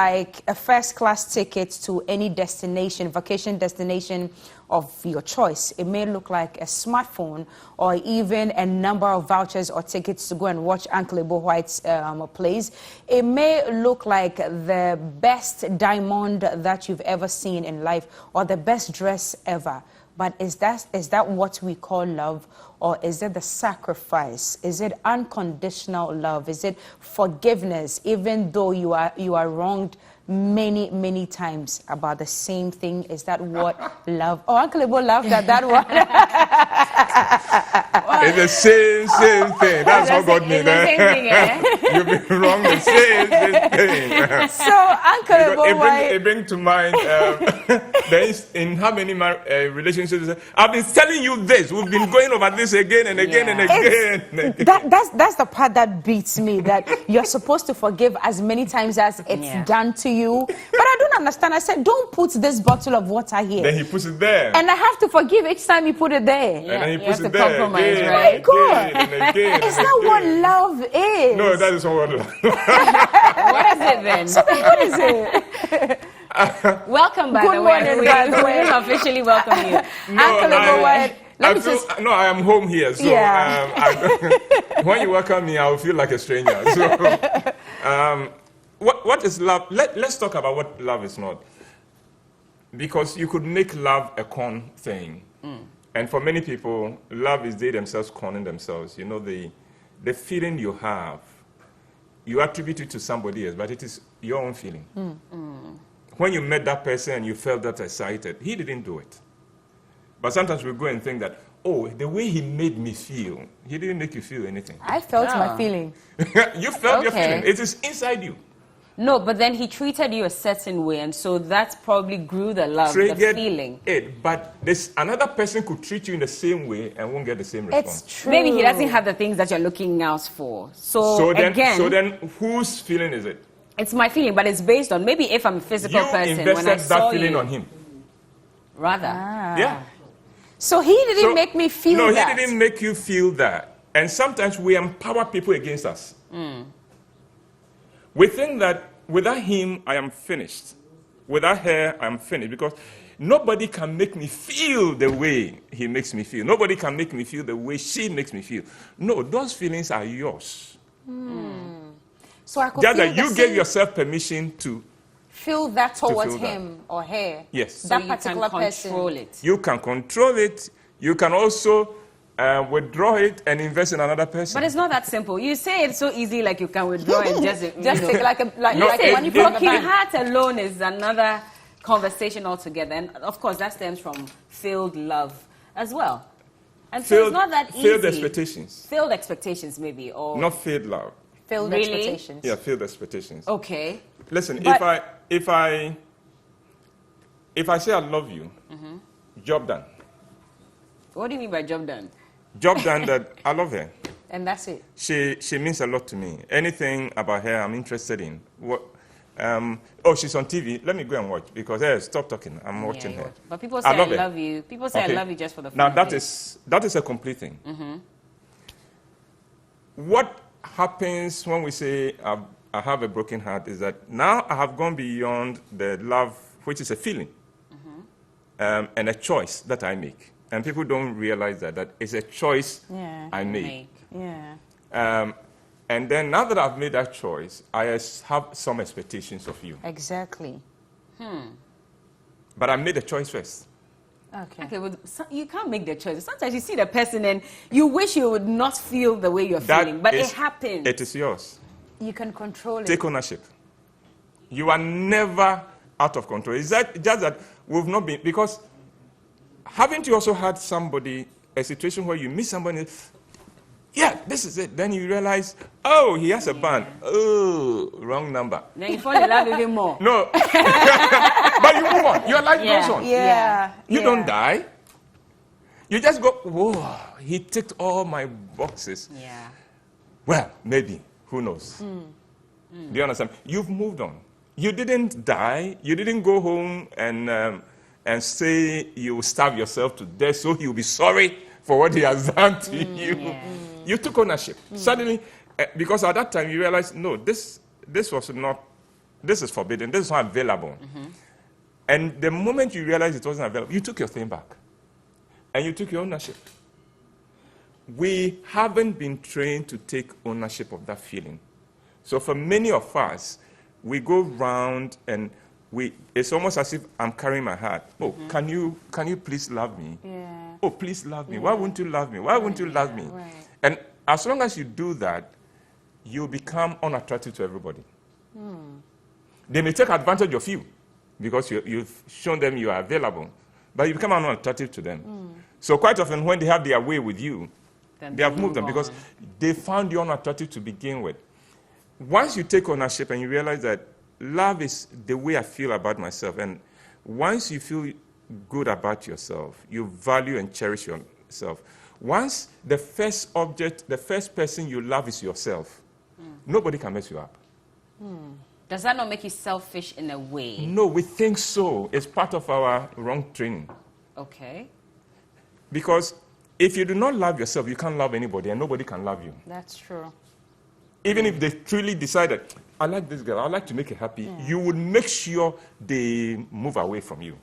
like a first-class ticket to any destination, vacation destination of your choice. It may look like a smartphone or even a number of vouchers or tickets to go and watch Uncle Ebo Whyte's plays. It may look like the best diamond that you've ever seen in life or the best dress ever. But is that what we call love, or is it the sacrifice? Is it unconditional love? Is it forgiveness, even though you are wronged many times about the same thing? Is that what love? Oh, Uncle Ebo laughed at that one. It's the same thing. That's what God means. The same thing, eh? You've been wrong. The same thing. So, Uncle Ebo Whyte, it brings to mind in how many relationships. I've been telling you this. We've been going over this again and again and again. That's the part that beats me. That you're supposed to forgive as many times as it's done to you. But I don't understand. I said, don't put this bottle of water here. Then he puts it there. And I have to forgive each time you put it there. Yeah, and then he puts you have it to there. compromise, Again, right? and God. again, and again, Is that what love is? No, that is not what love is. What is it then? What is it? Welcome, by Good the way. morning, by the way. We officially welcome you. Uncle Ebo Whyte, let me just... No, I am home here. So when you welcome me, I will feel like a stranger. So, what is love? Let's talk about what love is not. Because you could make love a con thing. And for many people, love is they themselves conning themselves. You know, the feeling you have, you attribute it to somebody else, but it is your own feeling. When you met that person and you felt that excited, he didn't do it. But sometimes we go and think that, oh, the way he made me feel, he didn't make you feel anything. I felt my feeling. You felt your feeling. It is inside you. No, but then he treated you a certain way, and so that probably grew the love, the feeling. But there's another person could treat you in the same way and won't get the same response. It's true. Maybe he doesn't have the things that you're looking out for. So then whose feeling is it? It's my feeling, but it's based on maybe if I'm a physical person. You when I invested saw that feeling on him. Rather. Yeah. So he didn't make me feel that. No, he didn't make you feel that. And sometimes we empower people against us. We think that without him, I am finished. Without her, I am finished. Because nobody can make me feel the way he makes me feel. Nobody can make me feel the way she makes me feel. No, those feelings are yours. So I could Just feel that you gave yourself permission to feel that towards feel that. him or her. Yes. So That you particular can person. control it. You can control it. You can also withdraw it and invest in another person. But it's not that simple. You say it so easy, like you can withdraw and just Take know. like Broken heart alone is another conversation altogether. And of course, that stems from failed love as well. And so it's not that easy. Failed expectations. Failed expectations, maybe, or Not failed love. Failed expectations. Yeah, failed expectations. okay. Listen, But- if I say I love you, job done. What do you mean by job done? Job done that I love her. And that's it. She means a lot to me. Anything about her I'm interested in. She's on TV. Let me go and watch because stop talking. I'm watching her. But people say I love her. love you. People say I love you just for the fun Now of that it. is a complete thing. What happens when we say I have a broken heart is that now I have gone beyond the love, which is a feeling, and a choice that I make. And people don't realize that it's a choice I make. Yeah. And then now that I've made that choice, I have some expectations of you. Exactly. But I made the choice first. Okay. Well, you can't make the choice. Sometimes you see the person and you wish you would not feel the way you're feeling, but it happens. It is yours. You can control it. Take ownership. You are never out of control. Is that just that we've not been, because haven't you also had a situation where you meet somebody, this is it. Then you realize, oh, he has a band. Oh, wrong number. Then you fall in love even more. No. But you move on. Your life goes on. Yeah. You don't die. You just go, whoa, he ticked all my boxes. Yeah. Well, maybe. Who knows? Do you understand? You've moved on. You didn't die. You didn't go home and say you will starve yourself to death so he'll be sorry for what he has done to you. Yeah. You took ownership. Suddenly, because at that time you realized, no, this was not this is forbidden, this is not available. And the moment you realize it wasn't available, you took your thing back. And you took your ownership. We haven't been trained to take ownership of that feeling. So for many of us, we go round and it's almost as if I'm carrying my heart. Oh, can you please love me? Yeah. Oh, please love me. Why won't you love me? Why won't you love me? Right. And as long as you do that, you become unattractive to everybody. They may take advantage of you because you've shown them you are available, but you become unattractive to them. So quite often when they have their way with you, Then they have moved on because they found you unattractive to begin with. Once you take ownership and you realize that love is the way I feel about myself, and once you feel good about yourself, you value and cherish yourself. Once the first object, the first person you love is yourself, nobody can mess you up. Does that not make you selfish in a way? No, we think so. It's part of our wrong training. Okay. Because if you do not love yourself, you can't love anybody, and nobody can love you. That's true. Even if they truly decided, I like this girl, I like to make her happy, you would make sure they move away from you.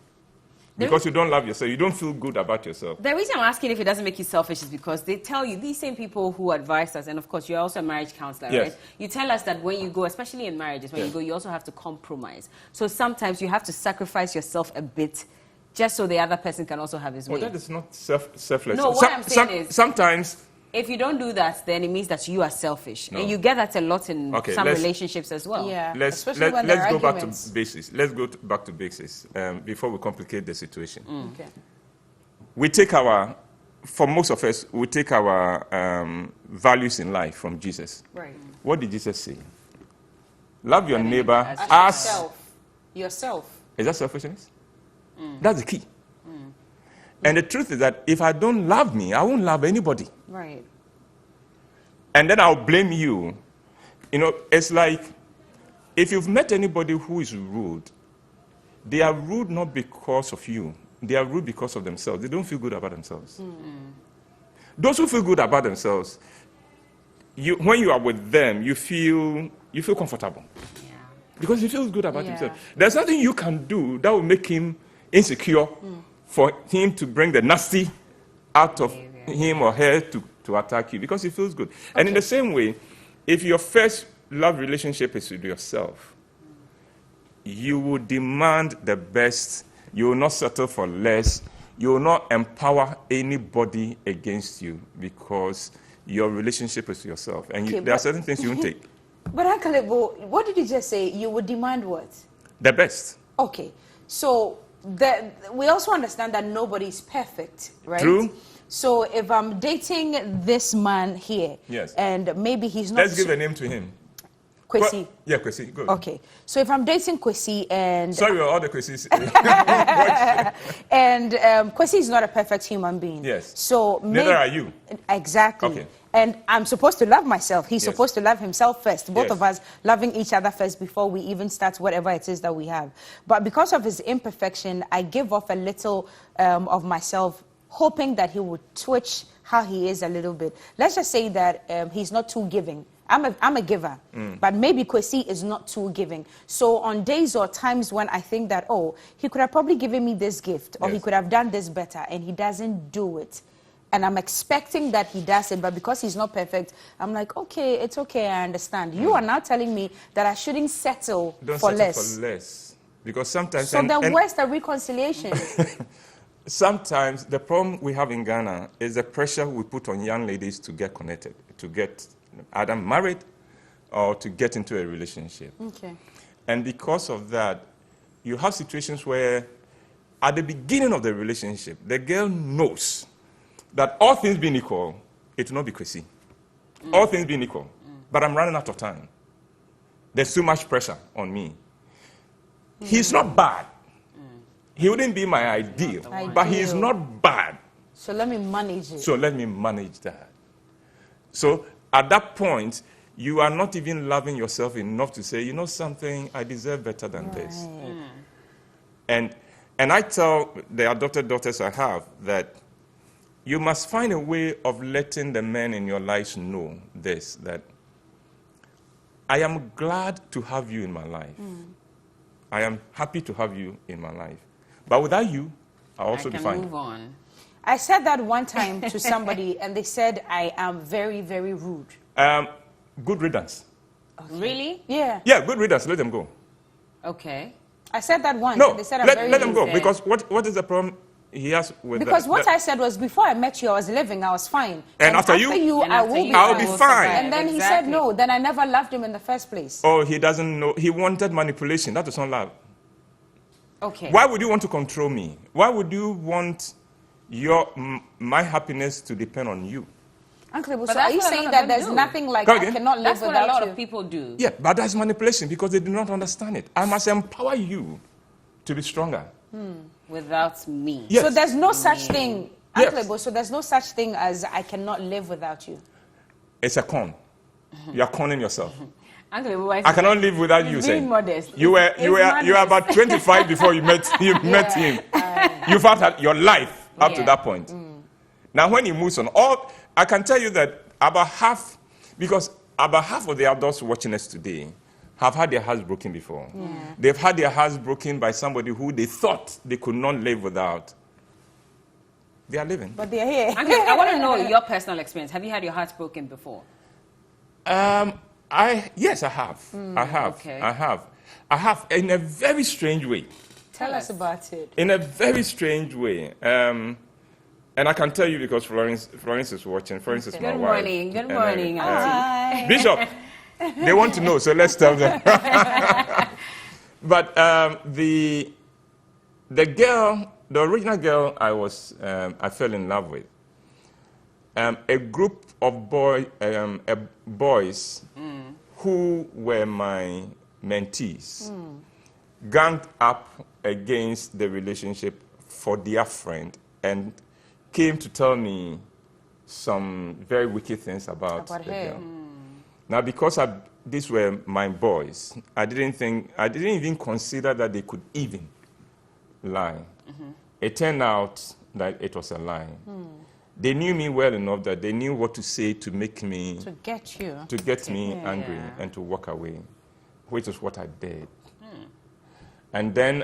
Because you don't love yourself, you don't feel good about yourself. The reason I'm asking if it doesn't make you selfish is because they tell you, these same people who advise us, and of course you're also a marriage counselor, Yes. right? You tell us that when you go, especially in marriages, when you go, you also have to compromise. So sometimes you have to sacrifice yourself a bit just so the other person can also have his way. Well, that is not selfless. No, what I'm saying is- sometimes, If you don't do that, then it means that you are selfish. No. And you get that a lot in Okay, some let's- relationships as well. Yeah. let's Especially when there are go back arguments. to basics. Let's go back to basics before we complicate the situation. Okay. We take for most of us, we take our values in life from Jesus. Right. What did Jesus say? Love your Loving neighbor as as... Yourself. Is that selfishness? That's the key. And the truth is that if I don't love me, I won't love anybody. Right. And then I'll blame you. You know, it's like if you've met anybody who is rude, they are rude not because of you. They are rude because of themselves. They don't feel good about themselves. Those who feel good about themselves, when you are with them, you feel comfortable. Yeah. Because he feels good about Yeah. himself. There's nothing you can do that will make him insecure for him to bring the nasty out of him or her to attack you because he feels good. And in the same way, if your first love relationship is with yourself, you will demand the best. You will not settle for less. You will not empower anybody against you because your relationship is yourself. And Okay, there are but- certain things you won't take. But Uncle Ebo, what did you just say? You would demand what? The best. Okay. So we also understand that nobody is perfect, right? True. So if I'm dating this man here, Yes. and maybe he's not... Let's give a name to him. Kwesi. Yeah, Kwesi. Go. Okay. So if I'm dating Kwesi and... Sorry, all the Kwesis. And Kwesi is not a perfect human being. Yes. So Neither are you. Exactly. Okay. And I'm supposed to love myself. He's Yes. supposed to love himself first. Both Yes. of us loving each other first before we even start whatever it is that we have. But because of his imperfection, I give off a little of myself, hoping that he would twitch how he is a little bit. Let's just say that he's not too giving. I'm a giver, but maybe Kwesi is not too giving. So on days or times when I think that, oh, he could have probably given me this gift, or he Yes. could have done this better, and he doesn't do it. And I'm expecting that he does it, but because he's not perfect, I'm like, okay, it's okay, I understand. You are now telling me that I shouldn't settle Don't for settle less. for less. Because sometimes... So then where's the reconciliation? Sometimes the problem we have in Ghana is the pressure we put on young ladies to get connected, to get either married or to get into a relationship. Okay. And because of that, you have situations where at the beginning of the relationship, the girl knows that all things being equal, it will not be Kwesi. All things being equal. But I'm running out of time. There's too much pressure on me. He's not bad. He wouldn't be my ideal, but he's not bad. So let me manage it. So let me manage that. So at that point, you are not even loving yourself enough to say, you know something, I deserve better than this. And I tell the adopted daughters I have that you must find a way of letting the men in your lives know this, that I am glad to have you in my life. I am happy to have you in my life. But without you, I'll also be fine. Move on. I said that one time to somebody, and they said I am very, very rude. Good riddance. Okay. Really? Yeah. Yeah, good riddance. Let them go. Okay. I said that once. No, and they said I'm let very them rude. go. Because what is the problem he has with Because that? what I said was, before I met you, I was living, I was fine. And after you? And I after will you, be I'll fine. be will fine. survive. And then he Exactly. said no, then I never loved him in the first place. Oh, he doesn't know. He wanted manipulation. That is not love. Okay. Why would you want to control me? Why would you want my happiness to depend on you? Uncle Ebo, But so are that's you what a saying lot that of them there's do. nothing like Come I again? cannot live That's what without a lot you? of people do. Yeah, but that's manipulation because they do not understand it. I must empower you to be stronger. Without me. Yes. So there's no such thing, Yes. Uncle Ebo, so there's no such thing as I cannot live without you. It's a con. You are conning yourself. Uncle Ebo, I cannot live without you. being saying modest. you were It's about 25 before you met him. You've had your life up to Yeah. that point. Now when he moves on, I can tell you that about half of the adults watching us today have had their hearts broken before. Yeah. They've had their hearts broken by somebody who they thought they could not live without. They are living. But they're here. Uncle, I want to know your personal experience. Have you had your heart broken before? Yes, I have. I have. okay. I have in a very strange way. Tell us about it. In a very strange way. And I can tell you because Florence is watching. Florence is my Good wife. morning. Good And, morning, Auntie. Hi. Bishop, they want to know, so let's tell them. But the original girl I fell in love with, a group of boys who were my mentees ganged up against the relationship for their friend and came to tell me some very wicked things about the her. girl. Now, because these were my boys, I didn't even consider that they could even lie. It turned out that it was a lie. They knew me well enough that they knew what to say to make me To get you. to get me Yeah. angry and to walk away, which is what I did. And then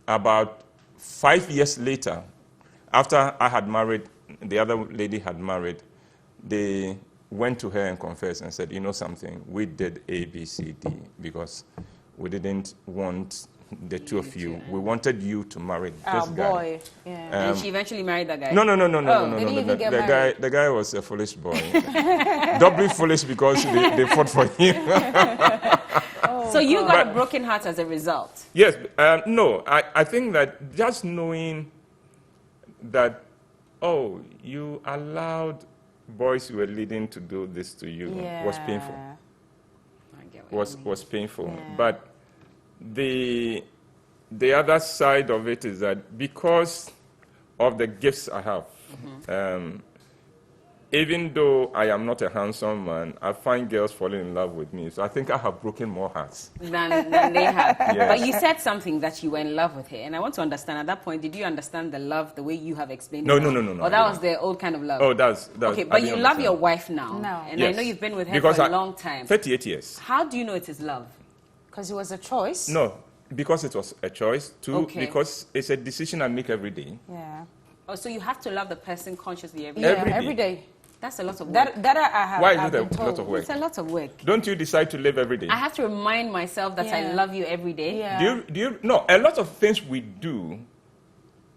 about 5 years later, after I had married, the other lady had married, they went to her and confessed and said, you know something, we did A, B, C, D, because we didn't want the two of you. We wanted you to marry this guy. Boy. Yeah. And she eventually married that guy. No. they didn't even get married. The guy was a foolish boy. Doubly foolish because they fought for him. So you got a broken heart as a result. Yes, no, I think that just knowing that, oh, you allowed boys you were leading to do this to you was painful. I get what you mean. Was painful. Yeah. But the other side of it is that because of the gifts I have, even though I am not a handsome man, I find girls falling in love with me. So I think I have broken more hearts. Than they have. Yes. But you said something that you were in love with her. And I want to understand, at that point, did you understand the love the way you have explained No, it? no. Or that was the old kind of love? Oh, that's Okay, I but didn't you love understand. your wife now. No. And I Yes. know you've been with her Because for a long time. 38 years. How do you know it is love? Because it was a choice. No, because it was a choice. Two, Okay. because it's a decision I make every day. Yeah. Oh, so you have to love the person consciously every Yeah, day. Every day. day. That's a lot of work. That I have. Why is I've it a been lot told. of work? It's a lot of work. Don't you decide to live every day? I have to remind myself that I Yeah. love you every day. Yeah. Do you? No, a lot of things we do,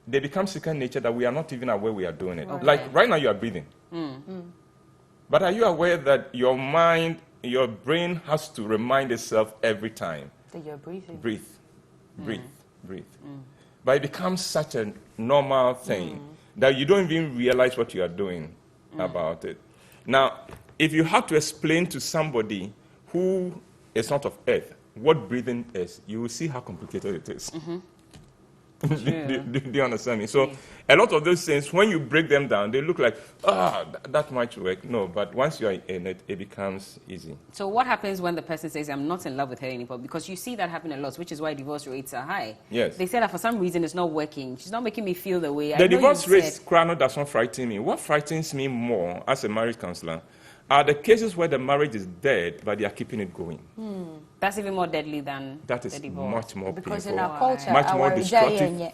they become second nature that we are not even aware we are doing it. Okay. Like right now you are breathing. But are you aware that your mind, your brain has to remind itself every time, That you're breathing. breathe, breathe, breathe. But it becomes such a normal thing that you don't even realize what you are doing about it. Now, if you have to explain to somebody who is not of earth what breathing is, you will see how complicated it is. Do you understand me? So a lot of those things, when you break them down, they look like, that might work. No, but once you are in it, it becomes easy. So what happens when the person says, I'm not in love with her anymore? Because you see that happen a lot, which is why divorce rates are high. Yes. They say that for some reason it's not working. She's not making me feel the way I The know divorce you rate said. does not frighten me. What frightens me more as a marriage counselor are the cases where the marriage is dead, but they are keeping it going. That's even more deadly than that is the divorce. much more because painful, in our culture, much more our destructive,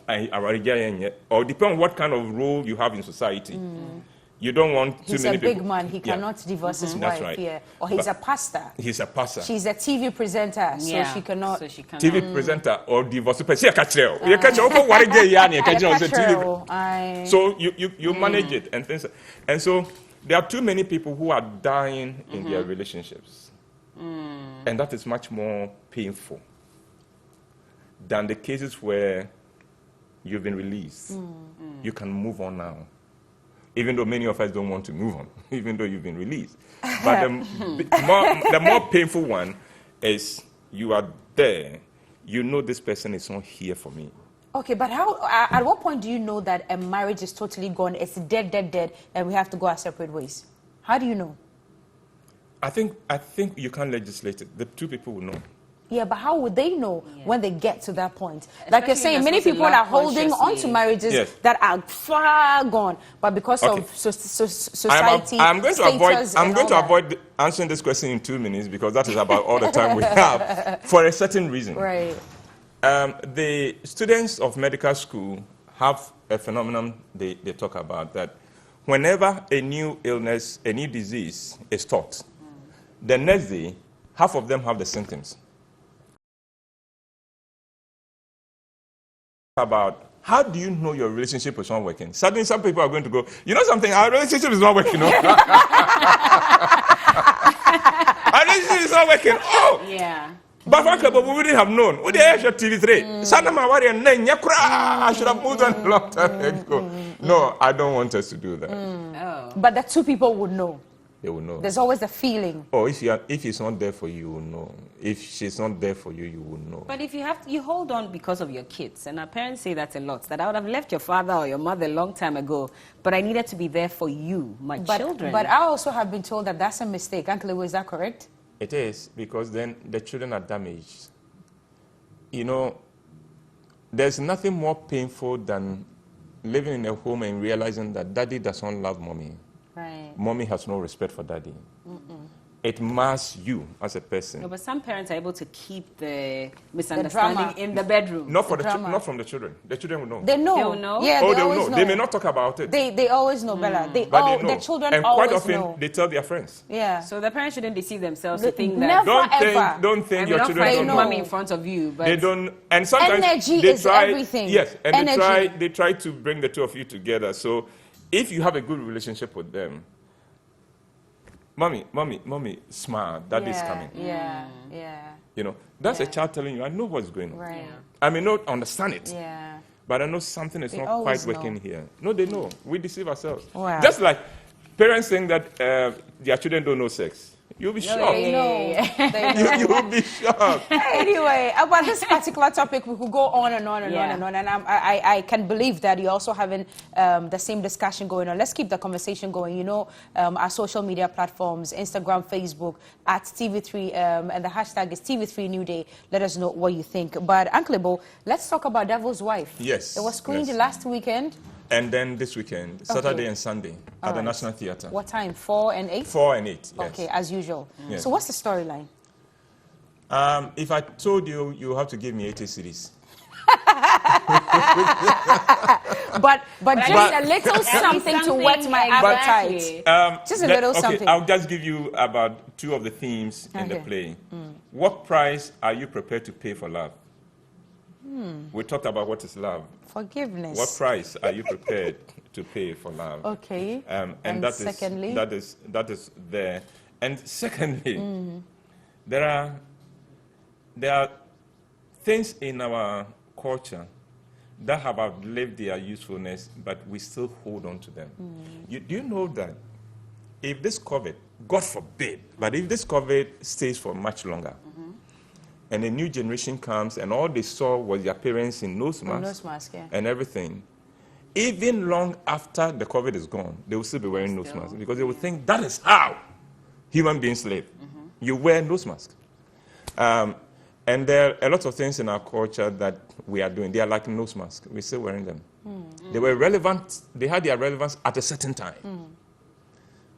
or depend on what kind of role you have in society. You don't want too he's many a big people. man. He cannot divorce his That's wife right. here. Or he's But a pastor. He's a pastor. She's a TV presenter, so she cannot. So she cannot. TV presenter or divorce. You catch it. You catch it. So you manage it and things. And so there are too many people who are dying in their relationships. And that is much more painful than the cases where you've been released. You can move on now. Even though many of us don't want to move on, even though you've been released. But the more painful one is you are there, you know this person is not here for me. Okay, but how? At what point do you know that a marriage is totally gone, it's dead, and we have to go our separate ways? How do you know? I think you can't legislate it. The two people will know. Yeah, but how would they know when they get to that point? Like you're saying, many people love are holding on to marriages that are far gone, but because of society, I'm going to avoid answering this question in 2 minutes because that is about all the time we have for a certain reason. Right. The students of medical school have a phenomenon they talk about that whenever a new illness, a new disease is taught, the next day, half of them have the symptoms. About how do you know your relationship is not working? Suddenly some people are going to go, you know something, our relationship is not working. No? Our relationship is not working. Oh! Yeah. But frankly, we wouldn't have known. We didn't have TV3. I should have moved on a long time ago. No, I don't want us to do that. Oh. But the two people would know. They will know. There's always a feeling. Oh, if he's not there for you, you will know. If she's not there for you, you will know. But if you hold on because of your kids, and our parents say that a lot, that I would have left your father or your mother a long time ago, but I needed to be there for you, my children. But I also have been told that that's a mistake. Uncle Ebo, is that correct? It is, because then the children are damaged. You know, there's nothing more painful than living in a home and realizing that daddy doesn't love mommy. Right. Mommy has no respect for daddy. It masks you as a person. No, but some parents are able to keep the misunderstanding in the bedroom. Not from the children. The children will know. They know. They will know? Yeah, Oh, they always will know. know. They may not talk about it. They always know, Bella. But they know. The children and always quite often, know. they tell their friends. Yeah. So the parents shouldn't deceive themselves to think Never. that Don't think your children don't know. mommy in front of you, but They don't, and sometimes energy they is try, everything. Yes, and energy. they try to bring the two of you together. So if you have a good relationship with them, mommy, smile, daddy's coming. Yeah. You know, that's a child telling you, I know what's going on. Right. I may not understand it, Yeah. but I know something is They not quite always working know. here. No, they know. We deceive ourselves. Wow. Just like parents saying that their children don't know sex. You'll be shocked. They know. They know. You will be shocked. Anyway, about this particular topic, we could go on and on and on and on. And I can believe that you're also having the same discussion going on. Let's keep the conversation going. You know, our social media platforms, Instagram, Facebook, at TV3, and the hashtag is TV3 New Day. Let us know what you think. But Uncle Ebo, let's talk about Devil's Wife. Yes. It was screened yes. last weekend. And then this weekend, Saturday and Sunday, at the National Theatre. What time? 4 and 8? 4 and 8, yes. Okay, as usual. Yes. So what's the storyline? If I told you, you have to give me 80 cities. but just a little something to whet my appetite. Just a little something. I'll just give you about 2 of the themes in the play. What price are you prepared to pay for love? We talked about what is love. Forgiveness. What price are you prepared to pay for love? Okay. And that secondly? is there. And secondly, there are things in our culture that have outlived their usefulness, but we still hold on to them. Do you know that if this COVID, God forbid, but if this COVID stays for much longer, and a new generation comes, and all they saw was their parents in nose masks and everything, even long after the COVID is gone, they will still be wearing nose masks because they will think that is how human beings live. You wear nose masks. And there are a lot of things in our culture that we are doing. They are like nose masks. We're still wearing them. They were relevant. They had their relevance at a certain time.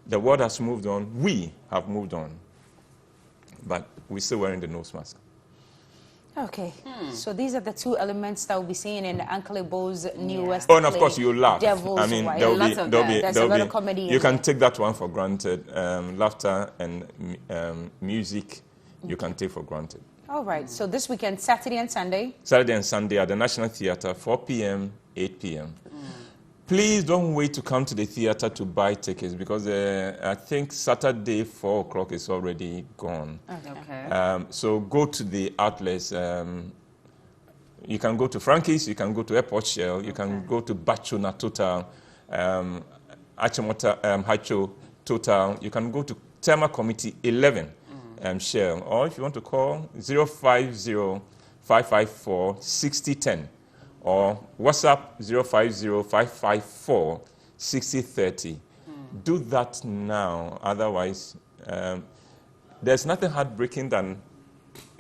The world has moved on. We have moved on. But we're still wearing the nose mask. Okay, so these are the two elements that we'll be seeing in Uncle Ebo's newest Oh, and of course you laugh. Devil's I mean, Wife. there's a lot of comedy You can take that one for granted. Laughter and music, you can take for granted. All right, so this weekend, Saturday and Sunday? Saturday and Sunday at the National Theatre, 4 p.m., 8 p.m. Please don't wait to come to the theatre to buy tickets because I think Saturday, 4 o'clock is already gone. Okay. So go to the outlets. You can go to Frankie's, you can go to Airport Shell, you can go to Bachuna Total, Achimota Hacho Total, you can go to Tema Committee 11 Shell, or if you want to call 050-554-6010 or WhatsApp 050-554-6030. Do that now, otherwise there's nothing heartbreaking than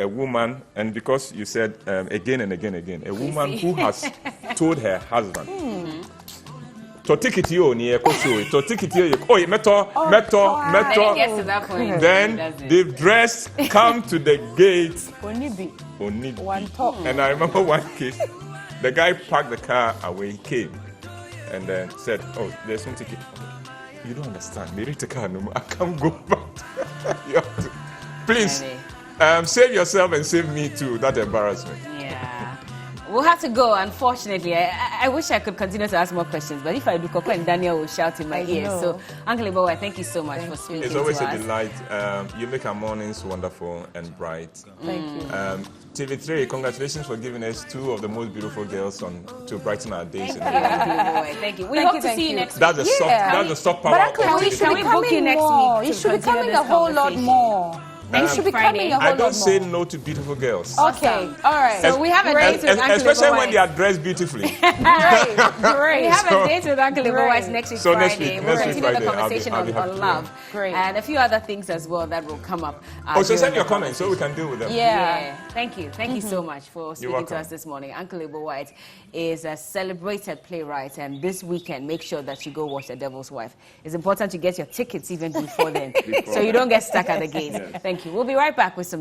a woman, and because you said again and again, a woman who has told her husband, then they've dressed, come to the gate. And I remember one case, the guy parked the car away, came, and then said, oh, there's no ticket. You don't understand. Maybe the car no more. I can't go back. You have to. Please, save yourself and save me too. That embarrassment. Yeah. We'll have to go, unfortunately. I wish I could continue to ask more questions, but if I do, Coco and Daniel will shout in my ears. So, Uncle Ebo Whyte, thank you so much for speaking to us. It's always a delight. You make our mornings wonderful and bright. Thank you. TV3, congratulations for giving us two of the most beautiful girls to brighten our days. Thank you. We hope to see you next week. That's the soft power of But you should be coming more. You should be coming a whole lot more. You should be coming a whole lot more. I don't say no to beautiful girls. Okay, all right. So we have a date with Uncle Ebo Whyte. Especially when they are dressed beautifully. Great. We have a date with Uncle Ebo Whyte next week Friday. We'll continue the conversation on love. Great. And a few other things as well that will come up. So send your comments so we can deal with them. Yeah. Thank you. Thank you so much for speaking to us this morning. Uncle Ebo Whyte is a celebrated playwright, and this weekend, make sure that you go watch The Devil's Wife. It's important to get your tickets even before then, so you don't get stuck at the gate. Thank you. We'll be right back with some